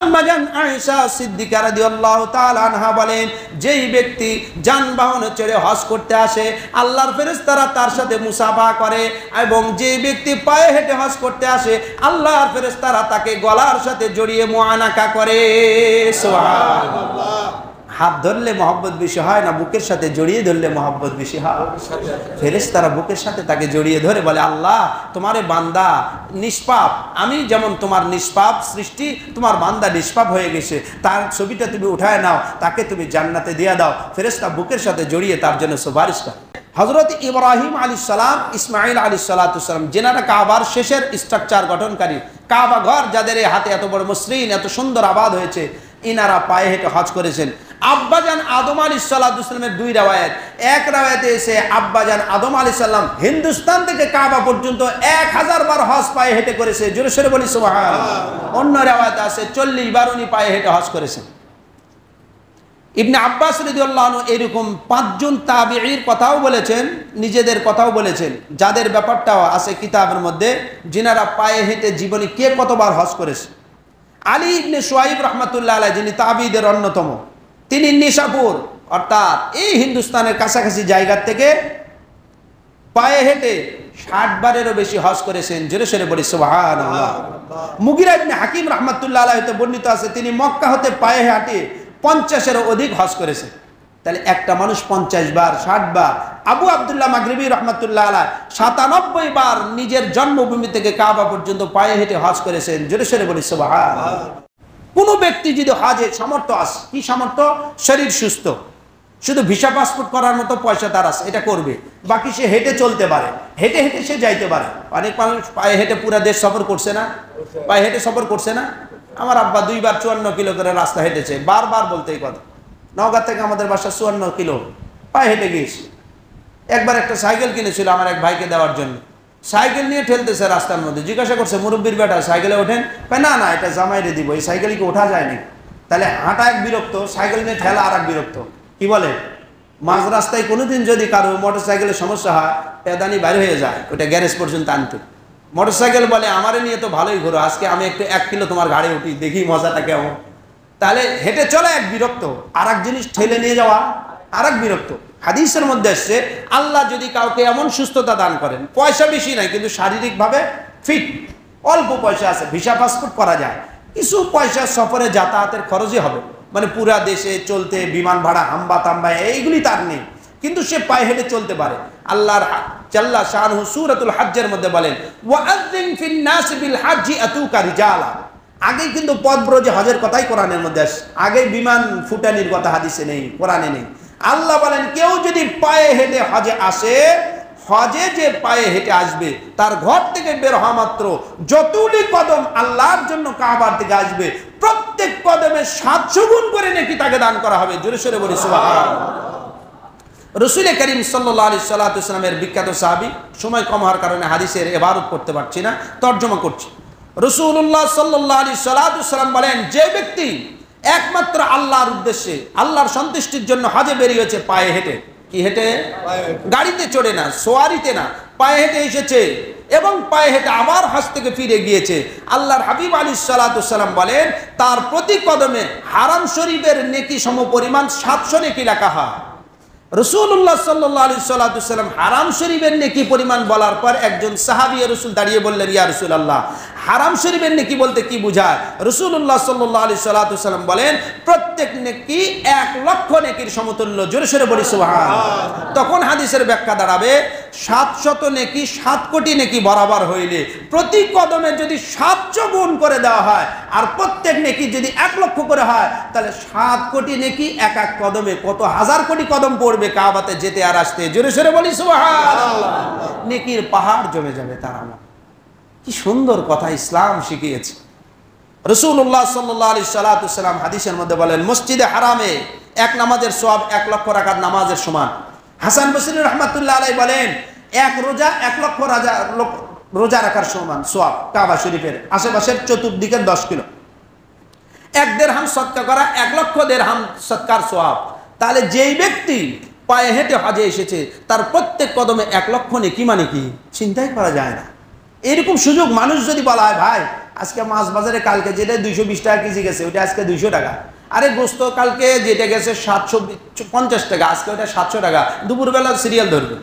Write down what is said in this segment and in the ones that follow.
আম্মাজান আয়েশা সিদ্দিকা রাদিয়াল্লাহু তাআলা আনহা বলেন, যেই ব্যক্তি যানবাহনে চড়ে হজ করতে আসে আল্লাহর ফেরেশতারা তার সাথে মুসাফাহা করে, এবং যে ব্যক্তি পায়ে হেঁটে হজ করতে আসে আল্লাহর ফেরেশতারা তাকে গলার সাথে জড়িয়ে মুআনাকা করে। সুবহানাল্লাহ। হাত ধরলে মহব্বত বেশি হয় না বুকের সাথে জড়িয়ে ধরলে মহব্বত বেশি হয়? ফেরেশতারা বুকের সাথে তাকে জড়িয়ে ধরে বলে, আল্লাহ তোমার বান্দা নিষ্পাপ, আমি যেমন তোমার নিষ্পাপ সৃষ্টি, তোমার বান্দা নিষ্পাপ হয়ে গেছে, তার ছবিটা তুমি উঠায় নাও, তাকে তুমি জান্নাতে দিয়ে দাও। ফেরেশতা বুকের সাথে জড়িয়ে তার জন্য সুপারিশ করে। হযরত ইব্রাহিম আলাইহিস সালাম, ইসমাঈল আলাইহিস সালাম, যেনারা কাবার শেষের স্ট্রাকচার গঠনকারী, কাবা ঘর যাদের হাতে এত বড় মসৃণ এত সুন্দর আবাদ হয়েছে, ইনারা পায়ে হেঁটে হজ করেছেন। আব্বাজান আদম আলাইহিস সালামের দুই রাওয়ায়াত। এক রাওয়ায়াতে এসে আব্বাজান আদম আলাইহিস সালাম হিন্দুস্তান থেকে কাবা পর্যন্ত 1000 বার হজ পায়ে হেঁটে করেছে। জোরে সোরে বলি সুবহানাল্লাহ। অন্য রাওয়ায়াতে আছে 40 বার উনি পায়ে হেঁটে হজ করেছেন। ইবনে আব্বাস রাদিয়াল্লাহু আনহু এরকম 5 জন তাবিঈর কথাও বলেছেন, নিজেদের কথাও বলেছেন, যাদের ব্যাপারটাও আছে কিতাবের মধ্যে, যিনারা পায়ে হেঁটে জীবনে কে কতবার হজ করেছে। আলী ইবনে শুআইব রাহমাতুল্লাহ আলাইহি, যিনি তাবিঈদের অন্যতম, তিনি নিশাপুর অর্থাৎ এই হিন্দুস্তানের কাছাকাছি জায়গা থেকে পায়ে হেঁটে 60 বারেরও বেশি হজ করেছেন। জোরে সোরে বলি সুবহানাল্লাহ। মুগিরা ইবনে হাকিম রাহমাতুল্লাহ আলাইহি বর্ণিত আছে, তিনি মক্কা হতে পায়ে হেঁটে 50-এরও অধিক হজ করেছেন। তাহলে একটা মানুষ 50 বার 60 বার। আবু আব্দুল্লাহ মাগরিবি রাহমাতুল্লাহ আলাইহি 97 বার নিজের জন্মভূমি থেকে কাবা পর্যন্ত পায়ে হেঁটে হজ করেছেন। জোরে সোরে বলি সুবহানাল্লাহ। কোন ব্যক্তি যদি হজে সামর্থ্য আছে, কি সামর্থ্য? শরীর সুস্থ, শুধু ভিসা পাসপোর্ট করার মতো পয়সা তার আছে, এটা করবে, বাকি সে হেঁটে চলতে পারে, হেঁটে হেঁটে সে যাইতে পারে। অনেক মানুষ পায়ে হেঁটে পুরো দেশ সফর করছে না, পায়ে হেঁটে সফর করছে না। আমার আব্বা 2 বার 54 কিলো করে রাস্তা হেঁটেছে, বারবার বলতে এই কথা। নওগাঁ থেকে আমাদের বাসা 54 কিলো পায়ে হেঁটে গিয়েছে। একবার একটা সাইকেল কিনেছিল আমার এক ভাইকে দেওয়ার জন্য, সাইকেল নিয়ে ঠেলতেছে রাস্তার মধ্যে। জিজ্ঞাসা করছে, মুরব্বীর বেটা সাইকেলে ওঠেন? না না, এটা জামাইরে দিব, এই সাইকেলে কি ওঠা যায়নি। তাহলে হাঁটা এক বিরক্ত, সাইকেল নিয়ে ঠেলা আর এক বিরক্ত। কি বলে, মাঝ রাস্তায় কোনোদিন যদি কারো মোটর সাইকেলের সমস্যা হয়, পেদানি বাইরে হয়ে যায় ওটা গ্যারেজ পর্যন্ত আনতে। মোটর সাইকেল বলে, আমারে নিয়ে তো ভালোই ঘোরো, আজকে আমি একটু 1 কিলো তোমার গাড়ি উঠি, দেখি মজাটা কেমন। তাহলে হেঁটে চলা এক বিরক্ত, আর এক জিনিস ঠেলে নিয়ে যাওয়া আর এক বিরক্ত। হাদিসের মধ্যে আসছে, আল্লাহ যদি কাউকে এমন সুস্থতা দান করেন, পয়সা বেশি নাই কিন্তু শারীরিকভাবে ফিট, অল্প পয়সা আছে, ভিসা পাসপোর্ট করা যায়, কিছু পয়সা সফরে যাতায়াতের খরচই হবে, মানে পুরা দেশে চলতে বিমান ভাড়া হাম্বা তাম্বা এইগুলি তার নেই, কিন্তু সে পায়ে হেঁটে চলতে পারে। আল্লাহর জাল্লা শানুহু সূরাতুল হজ্জের মধ্যে বলেন, ওয়াআযিন ফিন নাস বিল হজ্জি আতুকা রিজালা। আগেই কিন্তু পদব্রজে হজের কথাই কোরআনের মধ্যে আসে, আগে বিমান ফুটানির কথা হাদিসে নেই, কোরআনে নেই। আল্লাহ বলেন, কেউ যদি পায়ে হেঁটে হজে আসে, হজে যে পায়ে হেঁটে আসবে তার ঘর থেকে বের হওয়া মাত্র যতগুলি কদম আল্লাহর জন্য কাবার থেকে আসবে, প্রত্যেক কদমে 700 গুণ করে নেকি তাকে দান করা হবে। জোরে সোরে বলি সুবহানাল্লাহ। রাসূল করিম সাল্লাল্লাহু আলাইহি ওয়াসাল্লামের বিখ্যাত সাহাবী, সময় কম হওয়ার কারণে হাদিসের ইবারত করতে পারছি না, তরজমা করছি। রাসূলুল্লাহ সাল্লাল্লাহু আলাইহি ওয়াসাল্লাম বলেন, যে ব্যক্তি একমাত্র আল্লাহর উদ্দেশ্যে, আল্লাহর সন্তুষ্টির জন্য হজে বেরিয়েছে পায়ে হেঁটে, কি হেঁটে? গাড়িতে চড়ে না, সোয়ারিতে না, পায়ে হেঁটে এসেছে এবং পায়ে হেঁটে আবার হজ থেকে ফিরে গিয়েছে, আল্লাহর হাবিব আলাইহিস সালাম বলেন, তার প্রতি কদমে হারাম শরীফের নেকি সমপরিমাণ 700 নেকি লেখা হয়। রাসূলুল্লাহ সাল্লাল্লাহু আলাইহি ওয়াসাল্লাম হারাম শরীফের নেকি পরিমাণ বলার পর একজন সাহাবী রাসূল দাঁড়িয়ে বললেন, ইয়া রাসূলুল্লাহ, হারাম শরীফের নেকি বলতে কি বোঝায়? রাসূলুল্লাহ সাল্লাল্লাহু আলাইহি ওয়াসাল্লাম বলেন, প্রত্যেক নেকি 1 লক্ষ নেকির সমতুল্য। জোরে সোরে বলি সুবহানাল্লাহ। তখন হাদিসের ব্যাখ্যা দাঁড়াবে, 700 নেকি 7 কোটি নেকি বরাবর হইলে প্রতি কদমে যদি 700 গুণ করে দেওয়া হয় আর প্রত্যেক নেকি যদি 1 লক্ষ করে হয়, তাহলে 7 কোটি নেকি এক এক কদমে কত হাজার কোটি কদম পড়বে কাবাতে যেতে আর আসতে। জোরে সোরে বলি সুবহানাল্লাহ। নেকির পাহাড় জমে যাবে তার আমল। কি সুন্দর কথা ইসলাম শিখিয়েছে। রাসূলুল্লাহ সাল্লাল্লাহু আলাইহি ওয়াসাল্লাম হাদিসের মধ্যে বলেন, মসজিদে হারামে 1 নামাজের সওয়াব 1 লক্ষ রাকাত নামাজের সমান। হাসান বসরি রাহমাতুল্লাহ আলাইহি বলেন, 1 রোজা 1 লক্ষ রোজা রাখার সমান সওয়াব। কাবা শরীফের আশেপাশের চতুর্দিকের 10 কিলো 1 দিরহাম সদকা করা 1 লক্ষ দিরহাম সদকার সওয়াব। তাহলে যেই ব্যক্তি পায়ে হেঁটে হজে এসেছে তার প্রত্যেক কদমে 1 লক্ষ নেকি, মানে কি চিন্তাই করা যায় না। এরকম সুযোগ মানুষ যদি বলা হয়, ভাই আজকে মাছ বাজারে কালকে যেটা 220 টাকা কেজি গেছে ওটা আজকে 200 টাকা। আরে গোস্ত কালকে যেটা গেছে 750 টাকা, আজকে ওটা 700 টাকা। দুপুরবেলা সিরিয়াল ধরবেন,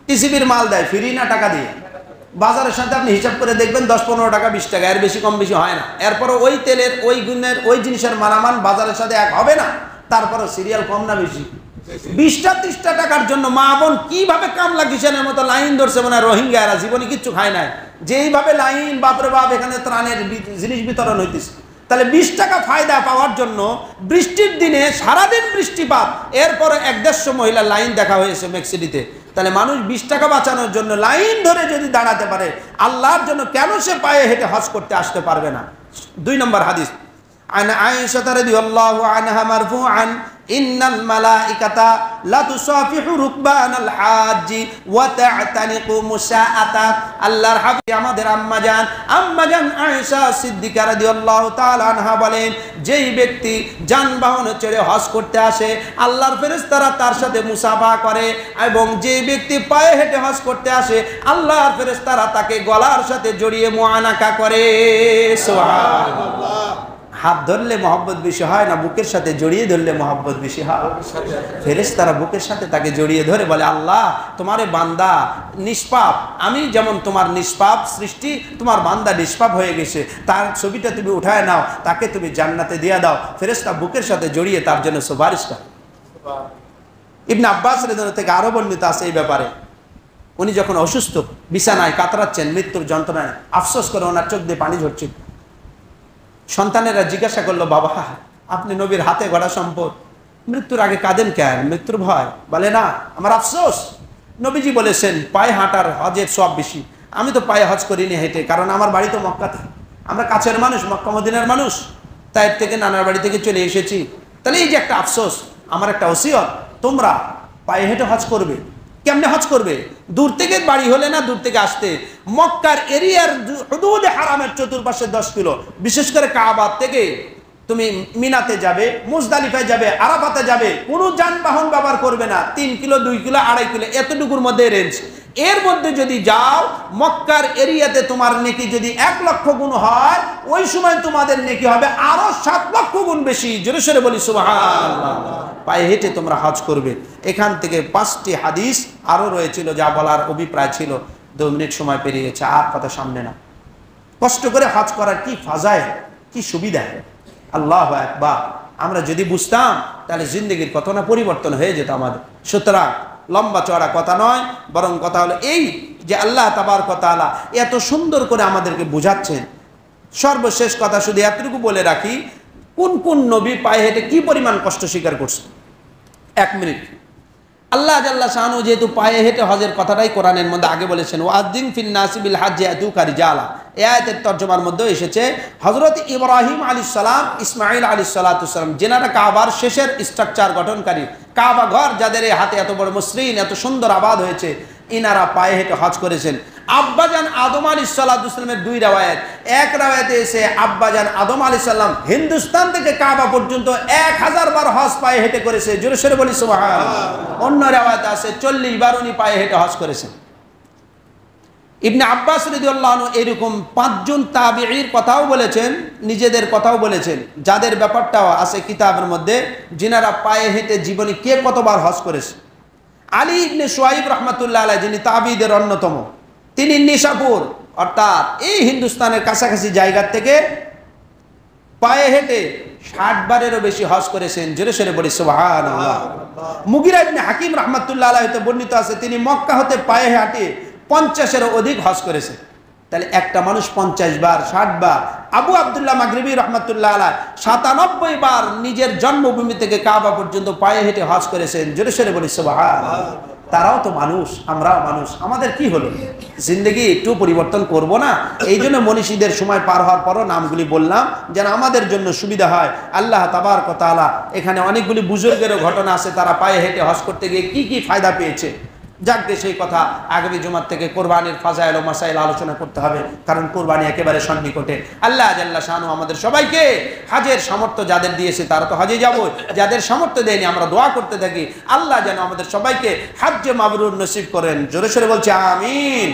টিসিবির মাল দেয় ফ্রি না টাকা দিয়ে। বাজারের সাথে আপনি হিসাব করে দেখবেন 10-15 টাকা 20 টাকা, এর বেশি কম বেশি হয় না। এরপরে ওই তেলের ওই গুণের ওই জিনিসের মানামান বাজারের সাথে এক হবে না, তারপরে সিরিয়াল কম না বেশি? 20-30 টাকার জন্য মা বোন কিভাবে কামলা কিষানের মতো লাইন ধরছে, মানে রোহিঙ্গারা জীবনে কিচ্ছু খায় নাই, যেইভাবে লাইন বাপরে বাপ এখানে ত্রাণের জিনিস বিতরণ হইতেছে। তাহলে 20 টাকা ফায়দা পাওয়ার জন্য বৃষ্টির দিনে সারাদিন বৃষ্টিপাত, এরপরে 150 মহিলা লাইন দেখা হয়েছে মেক্সিডিতে। তাহলে মানুষ 20 টাকা বাঁচানোর জন্য লাইন ধরে যদি দাঁড়াতে পারে, আল্লাহর জন্য কেন সে পায়ে হেঁটে হজ করতে আসতে পারবে না? 2 নম্বর হাদিস, আন আয়েশা রাদিয়াল্লাহু আনহা মারফুআন ইন্নাল মালাইকাতা লা তুসাফিহু রুকবানাল হাজ্জি ওয়া তা'তানিকু মুসাআতা। আল্লাহর হাবিব আমাদের আম্মাজান আয়েশা সিদ্দিকা রাদিয়াল্লাহু তাআলা আনহা বলেন, যেই ব্যক্তি যানবাহনে চড়ে হজ করতে আসে আল্লাহর ফেরেশতারা তার সাথে মুসাফা করে, এবং যেই ব্যক্তি পায়ে হেঁটে হজ করতে আসে আল্লাহর ফেরেশতারা তাকে গলার সাথে জড়িয়ে মুআনাকা করে। সুবহানাল্লাহ। হাত ধরলে মহব্বত বেশি হয় না বুকের সাথে জড়িয়ে ধরলে মহব্বত বেশি হয়? ফেরেশতারা বুকের সাথে তাকে জড়িয়ে ধরে বলে, আল্লাহ তোমারে বান্দা নিষ্পাপ, আমি যেমন তোমার নিষ্পাপ সৃষ্টি, তোমার বান্দা নিষ্পাপ হয়ে গেছে, তার ছবিটা তুমি উঠায় নাও, তাকে তুমি জান্নাতে দিয়ে দাও। ফেরেশতা বুকের সাথে জড়িয়ে তার জন্য সুপারিশ করে। ইবনে আব্বাস রাদিয়াল্লাহু থেকে আরো বর্ণিত আছে এই ব্যাপারে, উনি যখন অসুস্থ বিছানায় কাতরাচ্ছেন মৃত্যুর যন্ত্রণায়, আফসোস করে ওনার চোখ দিয়ে পানি ঝরছে। সন্তানেরা জিজ্ঞাসা করলো, বাবা আপনি নবীর হাতে গড়া সম্পদ, মৃত্যুর আগে কাঁদেন কেন? মৃত্যুর ভয়? বলে না, আমার আফসোস। নবীজি বলেছেন পায়ে হাঁটার হজের সব বেশি। আমি তো পায়ে হজ করিনি হেঁটে, কারণ আমার বাড়ি তো মক্কাতে, আমরা কাছের মানুষ, মক্কা মদিনার মানুষ, তাই থেকে নানার বাড়ি থেকে চলে এসেছি। তাহলে এই যে একটা আফসোস, আমার একটা ওসিয়ত, তোমরা পায়ে হেঁটে হজ করবে। কেমনে হজ করবে? দূর থেকে বাড়ি হলে না, দূর থেকে আসতে মক্কার এরিয়ার হুদুদে হারামের চতুর্পাশে 10 কিলো, বিশেষ করে কাবা থেকে তুমি মিনাতে যাবে, মুজদালিফায় যাবে, আরাফাতে যাবে, কোনো যানবাহন ব্যবহার করবে না। 3 কিলো 2 কিলো 2.5 কিলো এতটুকুর মধ্যে রেঞ্জ, এর মধ্যে যদি যাও মক্কার এরিয়াতে তোমার নেকি যদি 1 লক্ষ গুণ হয়, ওই সময় তোমাদের নেকি হবে আরো 7 লক্ষ গুণ বেশি। জোরে সোরে বলি সুবহানাল্লাহ। পায়ে হেঁটে তোমরা হজ করবে। এখান থেকে 5টি হাদিস আরো রয়েছিল, যা বলার অভিপ্রায় ছিল। 2 মিনিট সময় পেরিয়ে গেছে, আর কথা সামনে না। কষ্ট করে হজ করার কি ফাজাইল, কি সুবিধা! আল্লাহু আকবার। আমরা যদি বুঝতাম তাহলে জিন্দগির কত না পরিবর্তন হয়ে যেত আমাদের। সুতরাং লম্বা চড়া কথা নয়, বরং কথা হলো এই যে আল্লাহ তাবারক ওয়া তাআলা এত সুন্দর করে আমাদেরকে বুঝাচ্ছেন। সর্বশেষ কথা শুধু এতটুকু বলে রাখি, কোন কোন নবী পায়ে হেঁটে কি পরিমাণ কষ্ট স্বীকার করছে। 1 মিনিট। আল্লাহ জাল্লা শানু যেহেতু পায়ে হেঁটে হজের কথাটাই কোরআনের মধ্যে আগে বলেছেন, ওয়াযিন ফিন নাসি বিল হাজ্জি ইয়াতুকা রিজালা। এই আয়াতের তরজমার মধ্যে এসেছে হযরত ইব্রাহিম আলাইহিস সালাম, ইসমাঈল আলাইহিস সালাতু সালাম, যেনারা কাবার শেষের স্ট্রাকচার গঠনকারী, কাবা ঘর যাদের হাতে এত বড় মসৃণ এত সুন্দর আবাদ হয়েছে, ইনারা পায়ে হেঁটে হজ করেছেন। আব্বাজান আদম আলাইহিস সালাতু সালামের 2 রাওয়ায়াত। এক রাওয়ায়াতে এসে আব্বাজান আদম আলাইহিস সালাম হিন্দুস্তান থেকে কাবা পর্যন্ত 1000 বার হজ পায়ে হেঁটে করেছে। জোরে সোরে বলি সুবহানাল্লাহ। অন্য রাওয়ায়াতে আছে 40 বার উনি পায়ে হেঁটে হজ করেছেন। ইবনে আব্বাস রাদিয়াল্লাহু আনহু এরকম 5 জন তাবিঈর কথাও বলেছেন, নিজেদের কথাও বলেছেন, যাদের ব্যাপারটাও আছে কিতাবের মধ্যে, যিনারা পায়ে হেঁটে জীবনে কে কতবার হজ করেছে। আলী ইবনে শুআইব রাহমাতুল্লাহ আলাইহি, যিনি তাবিঈদের অন্যতম, তিনি নিশাপুর অর্থাৎ এই হিন্দুস্তানের কাছাকাছি জায়গা থেকে পায়ে হেঁটে 60 বারেরও বেশি হজ করেছেন। জোরে সোরে বলি সুবহানাল্লাহ। মুগিরা ইবনে হাকিম রাহমাতুল্লাহ আলাইহি বর্ণিত আছে, তিনি মক্কা হতে পায়ে হেঁটে 50-এরও অধিক হজ করেছে। তাহলে একটা মানুষ 50 বার 60 বার। আবু আব্দুল্লাহ মাগরিবি রাহমাতুল্লাহ আলাইহি 97 বার নিজের জন্মভূমি থেকে কাবা পর্যন্ত পায়ে হেঁটে হজ করেছেন। জোরে সোরে বলি সুবহানাল্লাহ। তারাও তো মানুষ, আমরাও মানুষ, আমাদের কি হলো? জিন্দগি একটু পরিবর্তন করব না? এই জন্য মনীষীদের সময় পার হওয়ার পরও নামগুলি বললাম, যেন আমাদের জন্য সুবিধা হয়। আল্লাহ তাবারক ওয়া তাআলা এখানে অনেকগুলি বুজুর্গেরও ঘটনা আছে, তারা পায়ে হেঁটে হজ করতে গিয়ে কি কি ফায়দা পেয়েছে। যাক সেই কথা আগামী জুমার থেকে কোরবানির ফাজাইল ও মাসাইল আলোচনা করতে হবে, কারণ কোরবানি একেবারে সন্নিকটে। আল্লাহ জাল্লা শানু আমাদের সবাইকে হজের সামর্থ্য যাদের দিয়েছে তারা তো হজে যাব, যাদের সামর্থ্য দেয়নি আমরা দোয়া করতে থাকি আল্লাহ যেন আমাদের সবাইকে হজ্জে মাবরুর নসিব করেন। জোরে সোরে বলছি আমিন।